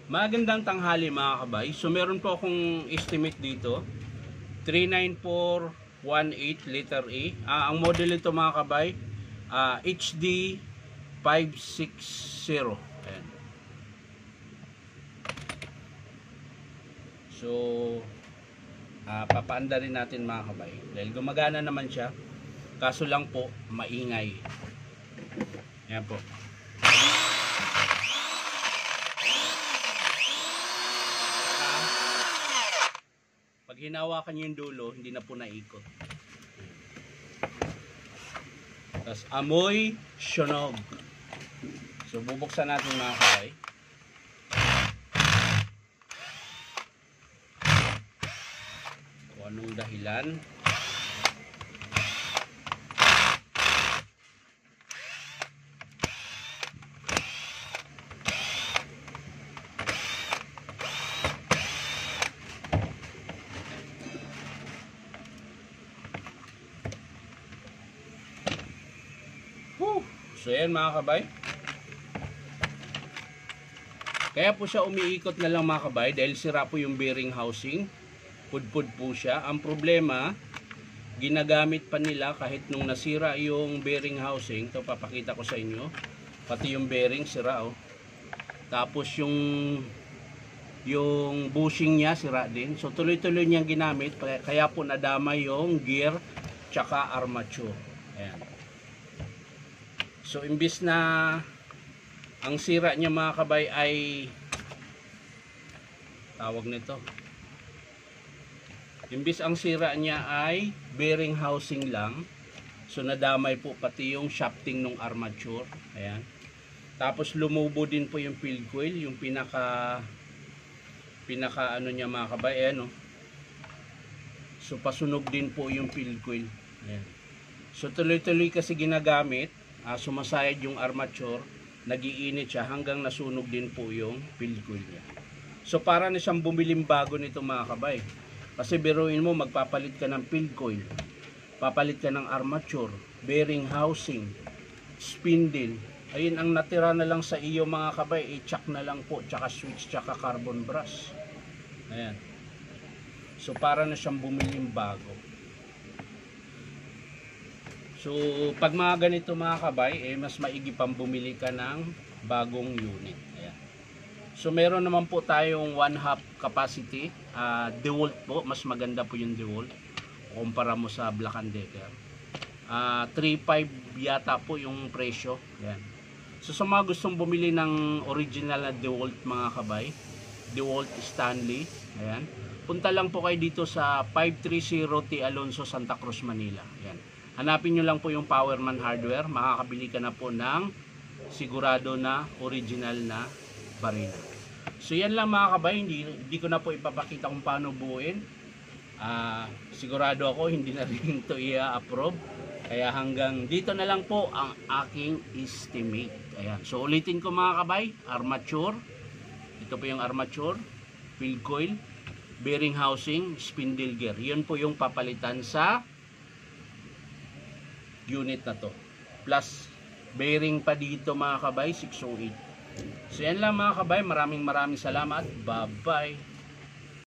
Magandang tanghali mga kabay. So meron po akong estimate dito. 39418 letter A. Ang model nito mga kabay, HD 560. Ayan. So papaanda rin natin mga kabay. Dahil gumagana naman siya. Kaso lang po, maingay. Ayan po. Pag hinawakan nyo yung dulo, hindi na po naikot. Tapos amoy sunog. So bubuksan natin mga kabay. Kung anong dahilan. So yan mga kabay. Kaya po siya umiikot na lang mga kabay dahil sira po yung bearing housing. Pudpud po siya. Ang problema, ginagamit pa nila kahit nung nasira yung bearing housing. Ito papakita ko sa inyo. Pati yung bearing sira oh. Tapos yung bushing niya sira din. So tuloy-tuloy niyang ginamit. Kaya po nadama yung gear tsaka armature. Ayan. So imbis na ang sira niya mga kabay ay tawag nito. Imbis ang sira niya ay bearing housing lang. So nadamay po pati yung shafting ng armature. Ayan. Tapos lumubo din po yung field coil, yung pinaka ano niya mga kabay, ayan oh. So pasunog din po yung field coil. Ayan. So tuloy-tuloy kasi ginagamit. Sumasayad yung armature, nagiinit siya hanggang nasunog din po yung field coil niya. So para na siyang bumiling bago nito mga kabay. Kasi biruin mo, magpapalit ka ng field coil, papalit ka ng armature, bearing housing, spindle. Ayun ang natira na lang sa iyo mga kabay, i-chuck na lang po, tsaka switch, tsaka carbon brush. Ayan. So para na siyang bumiling bago. So, pag mga ganito mga kabay, mas maigi pang bumili ka ng bagong unit. Ayan. So, meron naman po tayong 1/2 capacity. DeWalt po, mas maganda po yung DeWalt. Kumpara mo sa Black & Decker. 3.5 yata po yung presyo. Ayan. So, sa mga gustong bumili ng original na DeWalt mga kabay, DeWalt Stanley, ayan. Punta lang po kayo dito sa 530 T. Alonso, Santa Cruz, Manila. Ayan. Hanapin nyo lang po yung Powerman Hardware. Makakabili ka na po ng sigurado na original na barina. So yan lang mga kabay. Hindi ko na po ipapakita kung paano buuin. Sigurado ako hindi na rin ito i-approve. Kaya hanggang dito na lang po ang aking estimate. Ayan. So ulitin ko mga kabay. Armature. Ito po yung armature. Field coil. Bearing housing. Spindle gear. Yun po yung papalitan sa unit na to. Plus bearing pa dito mga kabay, 608. So yan lang mga kabay. Maraming salamat. Bye bye.